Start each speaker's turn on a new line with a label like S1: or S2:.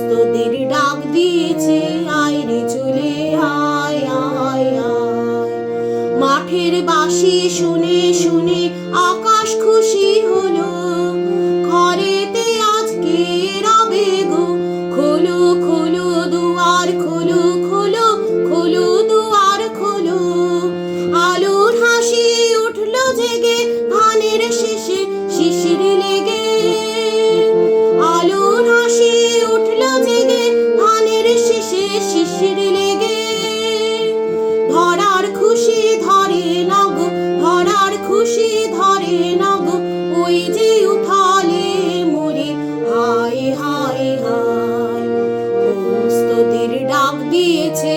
S1: তোদের ডাক দিয়েছে, আয় রে চলে আয় আয় আয়। মাঠের বাঁশি শুনে শুনে আকাশ খুশি হলো, ঘরেতে আজকে রবে গো। খোলো খোলো দুয়ার খোলো, খোলো খোলো দুয়ার খোলো। আলোর হাসি উঠলো জেগে, ধানের শেষে শিশির লেগে। আলোর হাসি উঠলো জেগে, ধানের শেষে শিশির লেগে। ধরার খুশি ধরে না গো, ধরার খুশি ধরে না গো, ওই যে উথালে মোরে হায় হায় হায়। তোদের ডাক দিয়েছে,